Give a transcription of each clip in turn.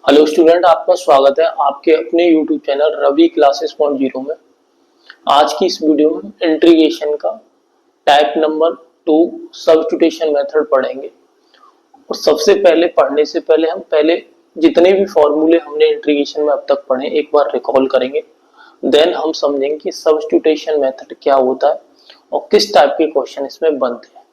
Hello student, आपका स्वागत है आपके अपने YouTube channel Ravi classes point zero में। आज की इस वीडियो में इंटीग्रेशन का टाइप नंबर 2 सब्स्टिट्यूशन मेथड पढ़ेंगे। और सबसे पहले पढ़ने से पहले हम जितने भी फॉर्मूले हमने इंटीग्रेशन में अब तक पढ़े एक बार रिकॉल करेंगे। देन हम समझेंगे कि सब्स्टिट्यूशन मेथड क्या होता है और किस टाइप के क्वेश्चन इसमें बनते हैं।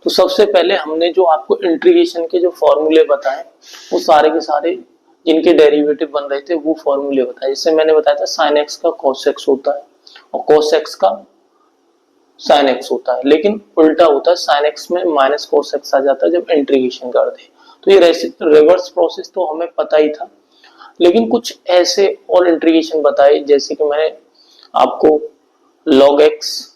तो सबसे पहले हमने जो आपको इंटीग्रेशन के जो फॉर्मूले बताए वो सारे के सारे जिनके डेरिवेटिव बन रहे थे वो फॉर्मूले बताए। जैसे मैंने बताया था sin x का cos x होता है और cos x का sin x होता है, लेकिन उल्टा होता है, sin x में माइनस cos x आ जाता है जब इंटीग्रेशन करते हैं। तो ये रिवर्स प्रोसेस तो हमें पता ही था, लेकिन कुछ ऐसे और इंटीग्रेशन बताए जैसे कि मैंने आपको log x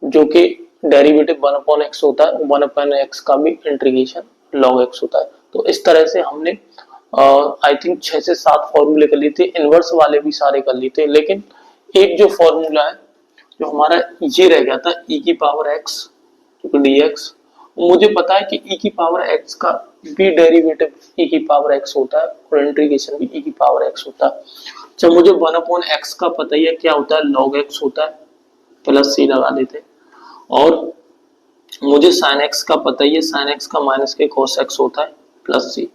जो कि डेरिवेटिव 1/x होता है, 1/x का भी इंटीग्रेशन log x होता है। तो इस तरह से हमने आई थिंक 6 से 7 फॉर्मूले कर लिए थे, इनवर्स वाले भी सारे कर लिए थे, लेकिन एक जो फॉर्मूला है जो हमारा ये रह गया था e की पावर x dx, मुझे पता है कि e की पावर x का भी डेरिवेटिव e की पावर x होता है और इंटीग्रेशन भी e की पावर x होता है। जब मुझे 1/x का पता ही है क्या होता है, log x होता है, प्लस c लगा देते हैं। और मुझे sin x का पता ही है, sin x का माइनस के cos x होता है प्लस c।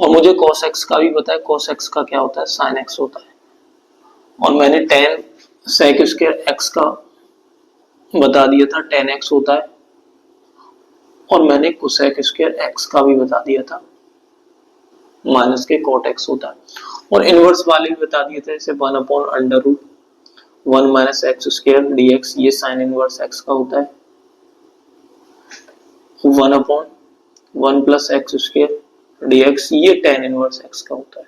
और मुझे cos x का भी पता है, cos x का क्या होता है, sin x होता है। और मैंने tan sec स्क्वायर x का बता दिया था, tan x होता है। और मैंने cosec स्क्वायर x का भी बता दिया था, माइनस के cot x होता है। और इनवर्स वाले भी बता दिए थे, जैसे 1/√1 माइनस एक्स स्क्वायर dx, ये साइन इनवर्स x का होता है। 1/1 प्लस एक्स स्क्वायर dx, ये tan इनवर्स x का होता है।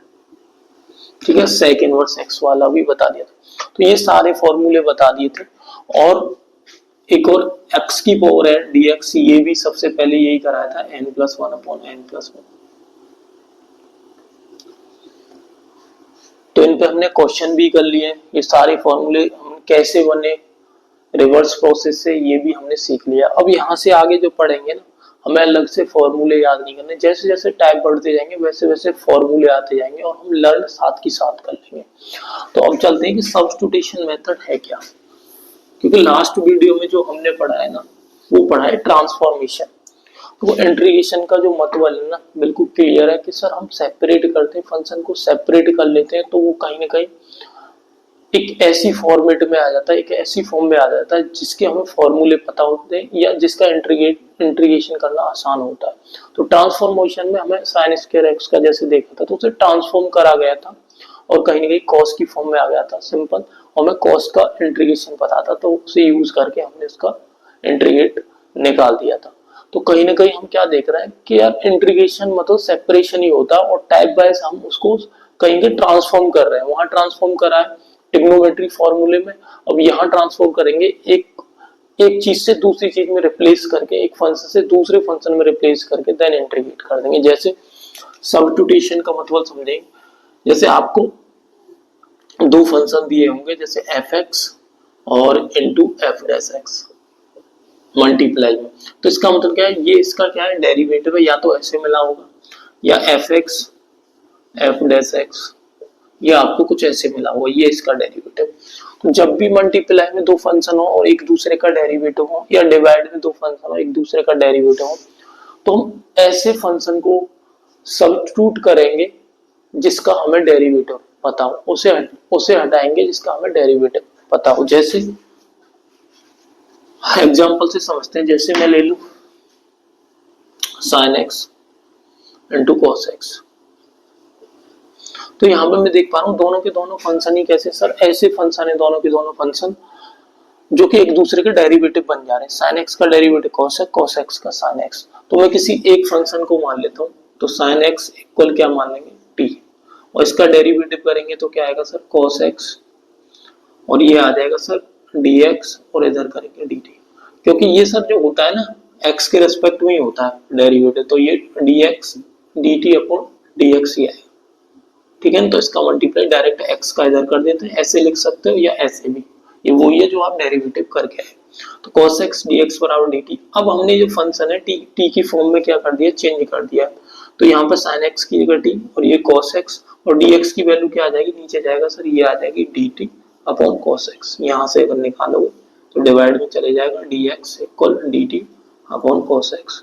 ठीक है, sec इनवर्स x वाला भी बता दिया था। तो ये सारे फॉर्मूले बता दिए थे। और एक और x की पावर है dx, ये भी सबसे पहले यही कराया था, n+1/n+1। तो इन पे हमने क्वेश्चन भी कर लिए। ये सारे फॉर्मूले हम कैसे बने रिवर्स प्रोसेस से, ये भी हमने सीख लिया। अब यहाँ से आगे जो पढ़ेंगे ना, हमें अलग से फॉर्मूले याद नहीं करने, जैसे जैसे टाइप बढ़ते जाएंगे वैसे वैसे फॉर्मूले आते जाएंगे और हम लर्न साथ की साथ कर लेंगे। तो अब चलते हैं कि सब्स्टिट्यूशन मेथड है क्या, क्योंकि लास्ट वीडियो में जो हमने पढ़ा है ना वो पढ़ा है ट्रांसफॉर्मेशन। तो इंटीग्रेशन का जो मतलब है ना बिल्कुल क्लियर है कि सर हम सेपरेट करते हैं, फंक्शन को सेपरेट कर लेते हैं, तो वो कहीं ना कहीं एक ऐसी फॉर्मेट में आ जाता है, एक ऐसी फॉर्म में आ जाता है जिसके हमें फॉर्मूले पता होते हैं या जिसका इंटीग्रेशन करना आसान होता है। तो ट्रांसफॉर्मेशन में हमें साइन स्क्वायर एक्स का जैसे देखा था, तो उसे ट्रांसफॉर्म करा गया था और कहीं ना कहीं कॉस की फॉर्म में आ गया था सिंपल, और हमें कॉस का इंटीग्रेशन पता था, तो उसे यूज करके हमने उसका इंटीग्रेट निकाल दिया था। तो कहीं ना कहीं हम क्या देख रहे हैं कि यार इंटीग्रेशन मतलब सेपरेशन ही होता है और टाइप वाइज हम उसको कहीं के ट्रांसफॉर्म कर रहे हैं। वहां ट्रांसफॉर्म करा है ट्रिग्नोमेट्री फॉर्मूले में, अब यहाँ ट्रांसफॉर्म करेंगे एक एक चीज से दूसरी चीज में रिप्लेस करके, एक फंक्शन से दूसरे फंक्शन में रिप्लेस करके देन इंटीग्रेट कर देंगे। जैसे सब्स्टिट्यूशन का मतलब समझेंगे, जैसे आपको दो फंक्शन दिए होंगे जैसे एफ एक्स और into F dash x multiply में, तो इसका मतलब क्या है, ये इसका क्या है डेरिवेटिव है, या तो ऐसे मिला होगा या F x F dash x, ये आपको कुछ ऐसे मिला होगा, ये इसका डेरिवेटिव। तो जब भी मल्टीप्लाई में दो फंक्शन हो और एक दूसरे का डेरिवेटिव हो, या डिवाइड में दो फंक्शन हो एक दूसरे का डेरिवेटिव हो, तो हम ऐसे फंक्शन को सब्स्टिट्यूट करेंगे जिसका हमें डेरिवेटिव पता हो, उसे हटाएंगे जिसका हमें डेरिवेटिव पता हो। जैसे एग्जांपल से समझते हैं, जैसे मैं ले लूं sin x into cos x, तो यहाँ पे मैं देख पा रहा हूँ दोनों के दोनों फंक्शन ही कैसे, सर ऐसे फंक्शन है दोनों के दोनों फंक्शन जो कि एक दूसरे के डेरिवेटिव बन जा रहे हैं। sin x का डेरिवेटिव cos x का sin x, तो मैं किसी एक फंक्शन को मान लेता हूँ, तो sin x इक्वल क्या मान लेंगे t, और इसका डेरिवेटिव करेंगे तो क्या आएगा सर cos x, और ये आ जाएगा सर dx, और इधर करेंगे dt, क्योंकि ये सर जो होता है ना x के रेस्पेक्ट में ही होता है डेरिवेटिव, तो ये dx dt अपॉन dx ही आएगा। ठीक है, तो इसका मल्टीप्लाई डायरेक्ट x का इधर कर देते हैं, ऐसे लिख सकते हो या ऐसे भी, ये वही है जो आप डेरिवेटिव करके आए। तो cos x dx बराबर dt। अब हमने जो फंक्शन है t की फॉर्म में क्या कर दिया, चेंज कर दिया। तो यहाँ पे साइन एक्स की जगह टी और ये कॉस एक्स, और डी एक्स की वैल्यू क्या आ जाएगी, नीचे जाएगा सर, ये आ जाएगी D T upon cos x. यहाँ से अगर निकालोगे तो डिवाइड में चले जाएगा, D x equal D T upon cos x.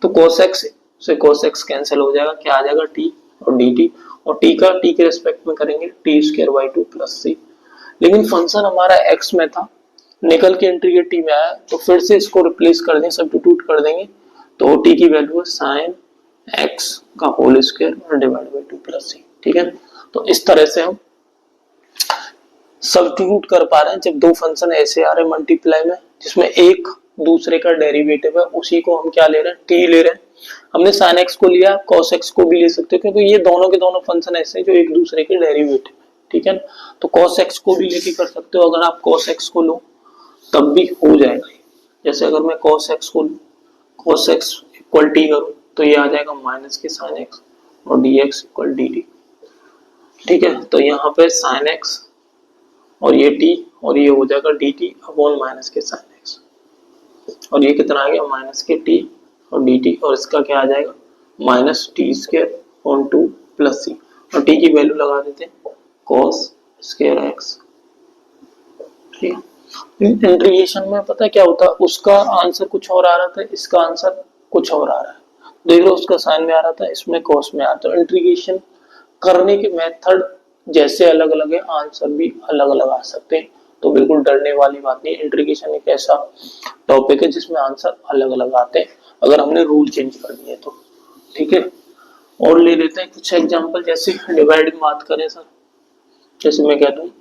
तो cos x से cos x कैंसिल हो जाएगा, क्या आ जाएगा, t और dt, और t का t के रिस्पेक्ट में करेंगे t square by 2 plus c। लेकिन फंक्शन हमारा x में था, निकल के इंटीग्रेट t में आया, तो फिर से इसको रिप्लेस कर देंगे, सब्स्टिट्यूट कर देंगे, तो t की वैल्यू है साइन x का होल स्क्वायर और डिवाइड बाई 2 प्लस c। ठीक है, तो इस तरह से हम सब्स्टिट्यूट कर पा रहे हैं जब दो फंक्शन ऐसे आ रहे हैं मल्टीप्लाई में जिसमें एक दूसरे का डेरिवेटिव है, उसी को हम क्या ले रहे हैं, टी ले रहे हैं। हमने sin x को लिया, cos x को भी ले सकते हो, क्योंकि ये दोनों के दोनों फंक्शन ऐसे हैं जो एक दूसरे के डेरिवेटिव है। ठीक है, तो cos x को भी लेके कर सकते हो, अगर आप cos x को लो तब भी हो जाएगा। जैसे अगर मैं cos x को cos x इक्वल टी करूं तो ये आ जाएगा माइनस के sin x और dx इक्वल dt। ठीक है, तो यहाँ पे sin x और ये t और ये हो जाएगा dt अपॉन माइनस के sin x, और ये कितना आ गया, माइनस के t और dt, और इसका क्या आ जाएगा, minus T square on 2 plus C, और t की वैल्यू लगा देते हैं cos स्क्वायर x। ठीक है, इंटीग्रेशन में पता है क्या होता है, उसका आंसर कुछ और आ रहा था, इसका आंसर कुछ और आ रहा है। देख लो, उसका साइन में आ रहा था, इसमें cos में आ रहा था। तो इंटीग्रेशन करने के मेथड जैसे अलग अलग है, आंसर भी अलग अलग आ सकते हैं, तो बिल्कुल डरने वाली बात नहीं। इंटीग्रेशन एक ऐसा टॉपिक है जिसमें आंसर अलग अलग आते हैं अगर हमने रूल चेंज कर दिए तो। ठीक है, और ले लेते हैं कुछ एग्जांपल, जैसे डिवाइड की बात करें सर, जैसे मैं कहता हूँ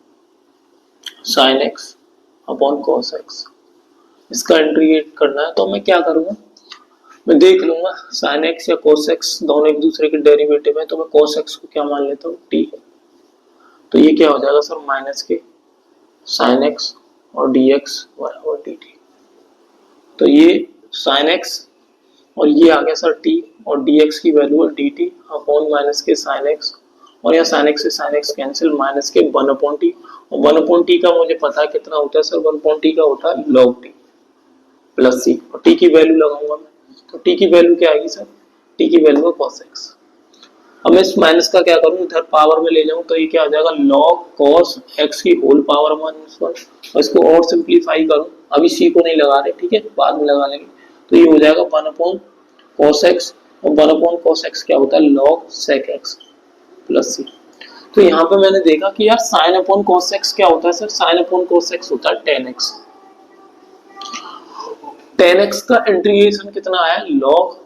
sine x upon cos x, इसका इंटीग्रेट करना है, तो मैं क्या करूंगा, मैं देख लूंगा साइन एक्स या कॉस एक्स दोनों एक दूसरे के डेरिवेटिव है, तो मैं कॉस एक्स को क्या मान लेता हूँ, टी। तो ये क्या हो जाएगा सर, माइनस के साइन एक्स और डी एक्स बराबर डी टी। तो ये साइन एक्स और ये आ गया सर टी, और डी एक्स की वैल्यू है डी टी अपॉन माइनस के साइन एक्स, और यहाँ साइन एक्स से साइन एक्स कैंसिल, माइनस के 1 अपॉन टी, और 1 अपॉन टी का मुझे पता है कितना होता है सर, 1 अपॉन टी का होता है लॉग टी प्लस सी, और टी की वैल्यू लगाऊंगा मैं, तो टी की वैल्यू क्या आएगी सर, टी की वैल्यू है कॉस एक्स। अब मैं इस माइनस का क्या करूँ, इधर पावर में ले जाऊं, तो ये क्या हो जाएगा, लॉग कॉस एक्स की होल पावर -1, और इसको और सिंप्लीफाई करूं, अभी सी को नहीं लगा रहे, ठीक है, बाद में लगा लेंगे, तो ये हो जाएगा 1 अपॉन कॉस एक्स, और 1 अपॉन कॉस एक्स क्या होता है, लॉग सेक एक्स प्लस सी। तो यहाँ पे मैंने देखा कि यार साइन अपॉन कॉस एक्स क्या होता है sir, sine upon cos x होता है tan x। tan x का इंटीग्रेशन कितना आया, लॉग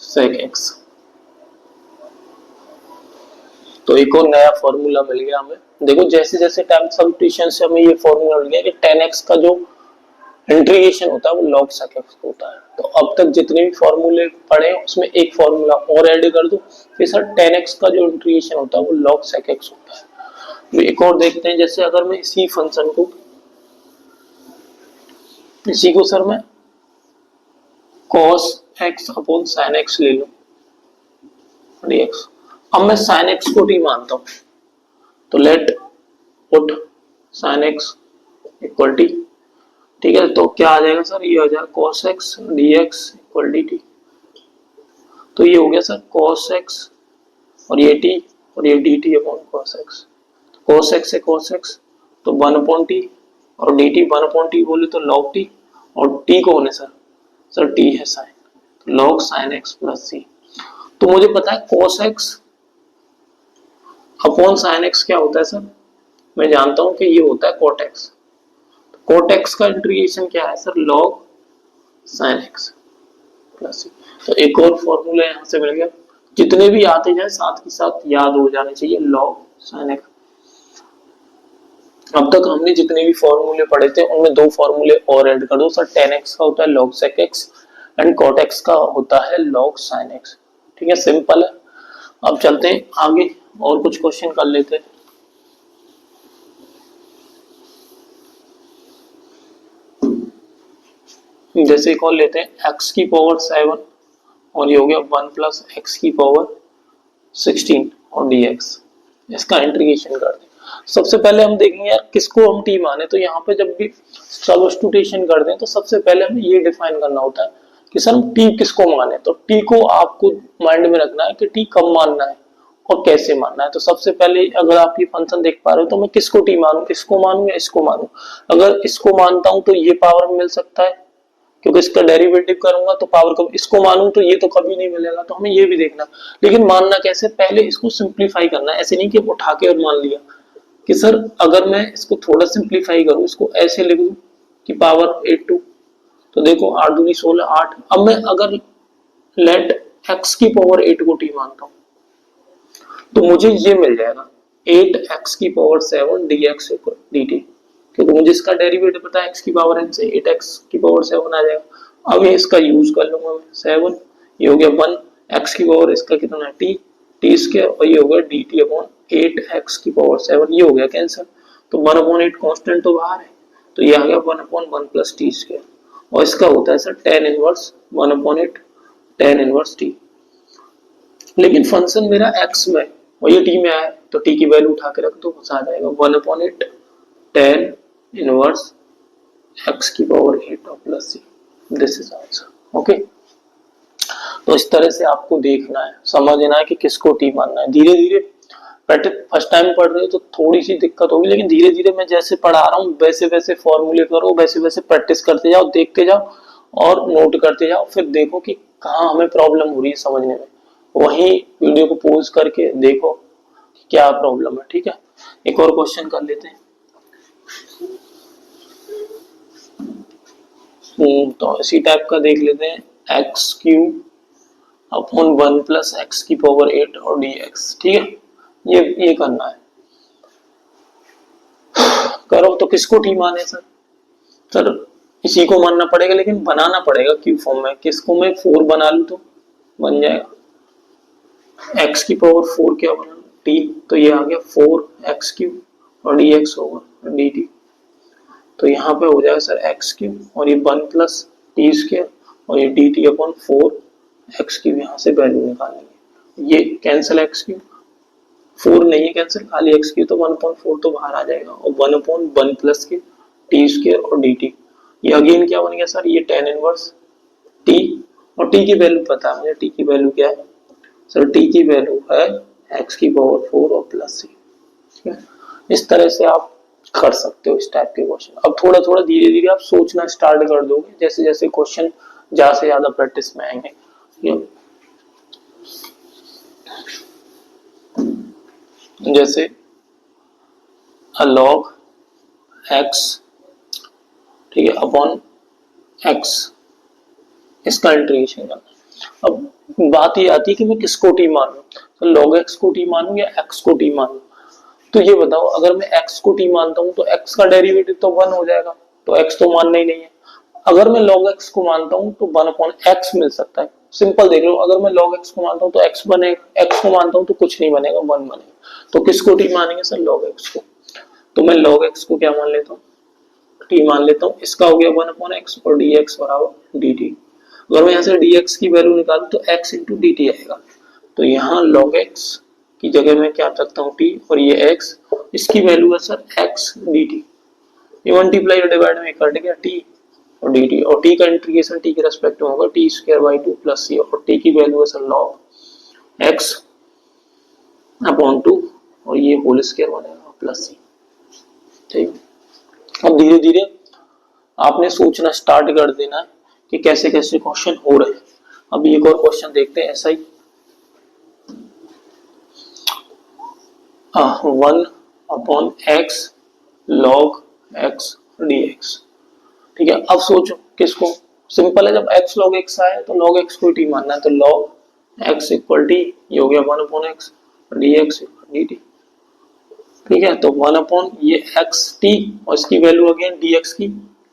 सेक एक्स। तो एक और नया फॉर्मूला मिल गया हमें। देखो जैसे जैसे टाइम सब्स्टिट्यूशन से हमें ये फॉर्मूला मिल गया कि tan x का जो इंटीग्रेशन होता है वो log sec x होता है। तो अब तक जितने भी फॉर्मूले पढ़े उसमें एक फॉर्मूला और ऐड कर दो, फिर सर tan x का जो इंटीग्रेशन होता है वो log sec x होता है। तो एक और देखते हैं, जैसे अगर मैं इसी फंक्शन को, इसी को सर मैं cos x upon sin x ले लूं dx। अब मैं sin x को t मानता हूं, तो late put sin x equal t। ठीक है, तो क्या आ जाएगा सर, ये हो जाएगा cos x dx equal dt। तो ये हो गया सर cos x और ये t और ये dt upon cos x। cos x से cos x तो 1 अपॉन t, और dt 1 अपॉन t बोले तो log t, और t को होने सर t है sin, तो log sin x plus c। तो मुझे पता है cos x upon sin x क्या होता है सर, मैं जानता हूं कि ये होता है cot x। cot x का इंटीग्रेशन क्या है sir, log sin x plus c। तो एक और फॉर्मूला यहां से मिल गया, जितने भी आते जाए साथ के साथ याद हो जाने चाहिए, log sin x। अब तक हमने जितने भी फॉर्मूले पढ़े थे उनमें 2 फॉर्मूले और ऐड कर दो सर, tan x का होता है log sec x and cot x का होता है log sin x। ठीक है, सिंपल है। अब चलते हैं आगे और कुछ क्वेश्चन कर लेते हैं। जैसे एक और लेते हैं x की पावर 7 और ये हो गया 1 प्लस x की पावर 16 और dx, इसका इंटीग्रेशन कर दें। सबसे पहले हम देखेंगे यार किसको हम t माने, तो यहाँ पे जब भी सब्स्टिट्यूशन कर दें तो सबसे पहले हमें ये डिफाइन करना होता है कि सर टी किसको माने, तो टी को आपको माइंड में रखना है कि टी कब मानना है और कैसे मानना है। तो सबसे पहले अगर आप ये फंक्शन देख पा रहे हो तो मैं किसको टी मानूं, इसको मानूं या इसको मानूं। अगर इसको मानता हूं तो ये पावर मिल सकता है, क्योंकि इसका डेरिवेटिव करूंगा तो पावर कब, इसको मानूं तो ये तो कभी नहीं मिलेगा, तो हमें ये भी देखना। लेकिन मानना कैसे, पहले इसको सिंप्लीफाई करना है। ऐसे नहीं कि उठा के और मान लिया कि सर अगर मैं इसको थोड़ा सिंप्लीफाई करूं, इसको ऐसे लिख दूं कि पावर 8 तो देखो 8 दूनी 16 8। अब मैं अगर लेट x की पावर 8 को टी मानता हूं तो मुझे ये मिल जाएगा 8x की पावर 7 dx dt, क्योंकि मुझे इसका डेरिवेटिव पता है x की पावर n से 8x की पावर 7 आ जाएगा। अब ये इसका यूज कर लूंगा मैं, 7 ये हो गया 1 x की पावर इसका कितना है t स्क्वायर, और ये हो गया dt अपॉन 8x की पावर 7, ये हो गया कैंसिल। तो 1/8 कांस्टेंट तो बाहर है, तो ये आ गया 1/1 प्लस टी स्क्वायर, और इसका होता है sir tan inverse 1/8 tan inverse t। लेकिन फंक्शन मेरा x में और ये t में आया, तो t की वैल्यू उठा के रख दो, बस आ जाएगा 1/8 tan इनवर्स x की पावर 8 और plus c। This is answer. Okay, तो इस तरह से आपको देखना है, समझना है कि किसको t मानना है। धीरे धीरे प्रैक्टिस, फर्स्ट टाइम पढ़ रहे हो तो थोड़ी सी दिक्कत होगी, लेकिन धीरे धीरे मैं जैसे पढ़ा रहा हूँ वैसे वैसे फॉर्मूले करो, वैसे वैसे प्रैक्टिस करते जाओ, देखते जाओ और नोट करते जाओ, फिर देखो कि कहाँ हमें प्रॉब्लम हो रही है समझने में। वही वीडियो को पॉज करके देखो कि क्या प्रॉब्लम है। ठीक है, एक और क्वेश्चन कर लेते हैं। तो इसी टाइप का देख लेते हैं, x cube upon 1 plus x की पावर 8 और dx। ठीक है, ये करना है। करो तो किसको टी माने सर, सर इसी को मानना पड़ेगा, लेकिन बनाना पड़ेगा क्यूब फॉर्म में। किसको मैं 4 बना लूं तो बन जाएगा x की पावर 4 क्या बना t, तो ये आ गया 4x क्यूब और dx होगा dt। तो यहाँ पे हो जाएगा सर x क्यूब और ये 1 प्लस टी स्क्वायर और ये dt अपॉन 4x क्यूब, यहाँ से वैल्यू निकालेंगे, ये कैंसिल x क्यूब 4 नहीं है कैंसिल, खाली x क्यूब, तो 1/4 तो बाहर आ जाएगा, और 1/1 प्लस के टी स्क्वायर और dt। ये अगेन क्या बन गया सर, ये tan इनवर्स t, और t की वैल्यू पता है मुझे, t की वैल्यू क्या है सर, t की वैल्यू है x की पावर 4 और प्लस c। ठीक है, इस तरह से आप कर सकते हो इस टाइप के क्वेश्चन। अब थोड़ा थोड़ा धीरे धीरे आप सोचना स्टार्ट कर दोगे, जैसे जैसे क्वेश्चन ज्यादा से ज्यादा प्रैक्टिस में आएंगे। जैसे log x, ठीक है, अपॉन x, इसका इंटीग्रेशन करना। अब बात ये आती है कि मैं किसको टी मानूं, तो log x को टी मानूं या x को टी मानूं। तो ये बताओ, अगर मैं x को टी मानता हूं तो x का डेरिवेटिव तो 1 हो जाएगा, तो x तो मानना ही नहीं है। अगर मैं log x को मानता हूं तो 1/x मिल सकता है। सिंपल देख लो, अगर मैं log x को मानता हूं तो x बनेगा, x को मानता हूं तो कुछ नहीं बनेगा, 1 बनेगा। तो किसको टी मानेंगे सर, log x को। तो मैं log x को क्या मान लेता हूँ, टी मान लेता हूँ। इसका हो गया 1/x और dx बराबर dt। अगर मैं यहाँ से dx की वैल्यू निकालूं तो x इंटू dt आएगा, तो यहाँ log x की जगह में क्या रखता हूँ t, और ये x, इसकी वैल्यू है सर x dt। ये मल्टीप्लाई और डिवाइड में कट गया t और dt, और t का इंटीग्रेशन t के रेस्पेक्ट में होगा t square by 2 plus c, और t की वैल्यू है सर log x अपॉन 2 और ये होल स्क्वायर बनेगा प्लस c। ठीक, अब धीरे धीरे आपने सोचना स्टार्ट कर देना है कि कैसे कैसे क्वेश्चन हो रहे हैं। अब एक और क्वेश्चन देखते हैं ऐसा ही, 1/x log x dx। ठीक है, अब सोचो किसको, सिंपल है, जब x log x आया तो log x को टी मानना है, तो log x इक्वल टी, ये हो गया 1/x dx dt। ठीक है, तो 1 ये x t और इसकी वैल्यू अगेन dx की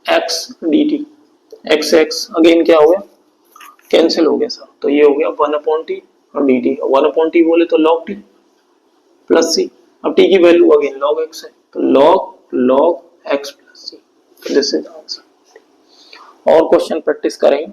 x dt, x x again क्या हो गया, कैंसिल हो गया सर, तो ये हो गया 1/t और dt, 1/t बोले तो log t प्लस c। अब t की वैल्यू अगेन log x है, तो log x plus c। This is answer. और क्वेश्चन प्रैक्टिस करेंगे।